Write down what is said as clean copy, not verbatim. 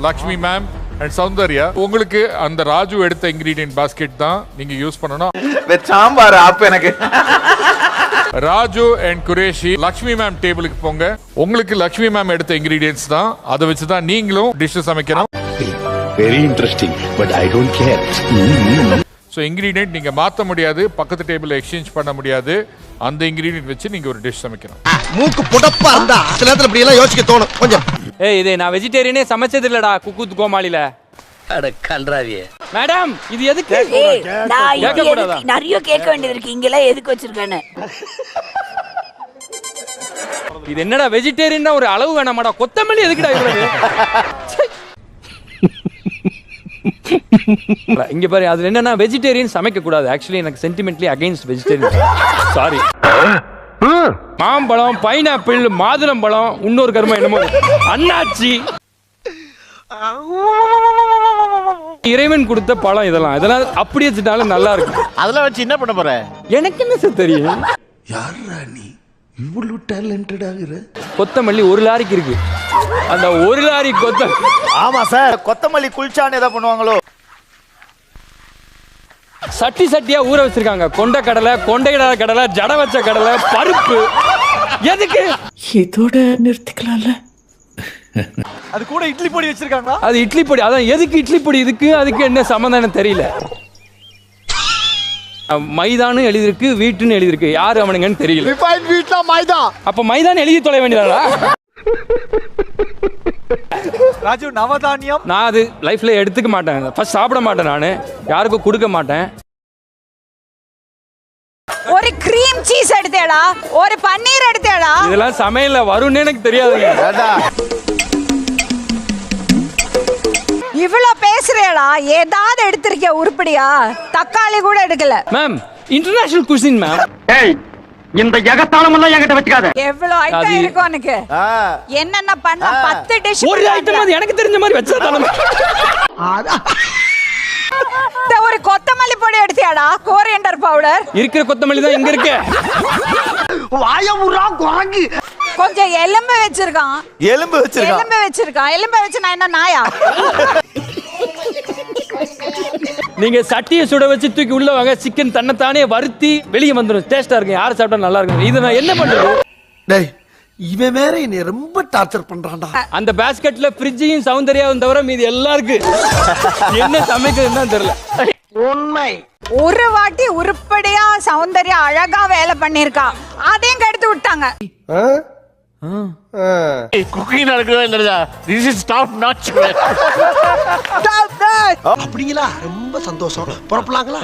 Lakshmi ma'am and Soundarya, உங்களுக்கு அந்த ராஜு எடுத்த இன்கிரீடியன்ட் பாஸ்கெட் தான் நீங்க யூஸ் பண்ணணும். சாம்பார் ஆப் எனக்கு. ராஜு அண்ட் குரேஷி லக்ஷ்மி மேம் டேபிளுக்கு போங்க. உங்களுக்கு லக்ஷ்மி மேம் எடுத்த இன்கிரீடியன்ட்ஸ் தான், அதை வச்சு தான் நீங்களும் டிஷ் சமைக்கணும். Very interesting, but I don't care. So ingredient நீங்க மாற்ற முடியாது, பக்கத்து டேபிள் எக்ஸ்சேஞ்ச் பண்ண முடியாது. அந்த இன்கிரீடியன்ட் வச்சு நீங்க ஒரு டிஷ் சமைக்கணும். மூக்கு புடப்பா இருந்தா சில நேரத்துல இப்படி எல்லாம் யோசிக்க தோணும் கொஞ்சம். இது நான் வெஜிடேரியனே சமைச்சது இல்லடா குக்கூத் கோமாளில. அட கன்றாவியே. மேடம் இது எதுக்கு? நிறைய கேட்க வேண்டியது இருக்கு, இங்கெல்லாம் எதுக்கு வச்சிருக்கானு. இது என்னடா வெஜிடேரியன் ஒரு அளவு வேணாமாடா? கொத்தமல்லி எதுக்குடா இவ்வளவு? இங்க பாரு, அதுல என்னன்னா வெஜிடேரியன் சமைக்க கூடாது. ஆக்சுவலி எனக்கு சென்டிமெண்ட்லி அகைன்ஸ்ட் வெஜிடேரியன். சாரி. மாம்பழம், பைனாப்பிள், மாதுளம்பழம், இன்னொரு கருமம் என்னமோ அண்ணாச்சி, இறைவன் கொடுத்த பழம், இதெல்லாம் அப்படியே வச்சுட்டாலும் நல்லா இருக்கு. அதெல்லாம் வச்சு என்ன பண்ண போற? எனக்கு என்ன சார் தெரியும்? யாரா நீ இவ்வளவு டேலண்டட் ஆகுற? கொத்தமல்லி ஒரு லாரிக்கு இருக்கு. அந்த ஒரு லாரி ஆமா சார், கொத்தமல்லி குல்சான்னு ஏதாவது பண்ணுவாங்களோ? சட்டி சட்டியா ஊற வச்சிருக்காங்க. கொண்ட கடலை, கடலை, ஜட வச்ச கடலை, பருப்பு. எதுக்கு? இதோட நிறுத்திக்கலாம்ல. அது கூட இட்லி பொடி வச்சிருக்காங்க. அது இட்லி பொடி. அதான் எதுக்கு இட்லி பொடி? இதுக்கு அதுக்கு என்ன சம்பந்தம் தெரியல. மைதான்னு எழுதிருக்கு, வீட்டுன்னு எழுதிருக்கு. யாரு அவனுங்கன்னு தெரியல. வீட்ல மைதா. அப்ப மைதான் எழுதி தொலை வேண்டியதா? ராஜு நவதானியம் நான் அது லைஃப்ல எடுத்துக்க மாட்டேன். ஃபர்ஸ்ட் சாப்பிட மாட்டேன், நானு யாருக்கும் கொடுக்க மாட்டேன். ஒரு கிரீம் சீஸ் எடுத்தேடா, ஒரு பன்னீர் எடுத்தேடா. இதெல்லாம் சமையல்ல வரும்னு எனக்கு தெரியாதுங்க. இவ்வளவு பேசுறேடா, ஏதாவது எடுத்திருக்கிய உருப்படியா? தக்காளி கூட எடுக்கல. Ma'am international cuisine ma'am. ஏய், இந்த எகத்தாளம் எல்லாம் என்கிட்ட வச்சுக்காத. எவ்வளவு ஐட்டம் இருக்கு உனக்கு? என்னென்ன பண்ண 10 டிஷ். ஒரு ஐட்டம் அது எனக்கு தெரிஞ்ச மாதிரி வச்சதானே. ஒரு கொத்தமல்லி பொடி எடுத்தியாடா, கோரியண்டர் பவுடர். இருக்கிற கொத்தமல்லி தான் இங்க இருக்கு. வாயமுறா குரங்கு. கொஞ்சம் எலும்பு வச்சிருக்கான். எலும்பு வச்சிருக்கான். எலும்பு வச்சு நான் என்ன நாயா? நீங்க சட்டியை சுட வச்சு தூக்கி உள்ள வாங்க. சிக்கன் தன்னைத்தானே வறுத்தி வெளியே வந்துடும். டேஸ்டா இருக்கு. யாரை சாப்பிட்டா நல்லா இருக்கும். இது நான் என்ன பண்றது? டேய், இவன் வேற என்னை ரொம்ப டார்ச்சர் பண்றான்டா. அந்த பாஸ்கெட்ல ஃப்ரிட்ஜையும் சௌந்தர்யாவும் தவிர மீதி எல்லாம் இருக்கு. என்ன சமைக்கிறதுன்னு தெரியல. உண்மை. ஒரு வாட்டி உருப்படியா சௌந்தர்யா அழகா வேலை பண்ணிருக்கா, அதையும் கெடுத்து விட்டாங்க. குக்கிங் நடக்குதா இல்லையா? This is top notch. அப்படிங்களா? ரொம்ப சந்தோஷம். புறப்படலாங்களா?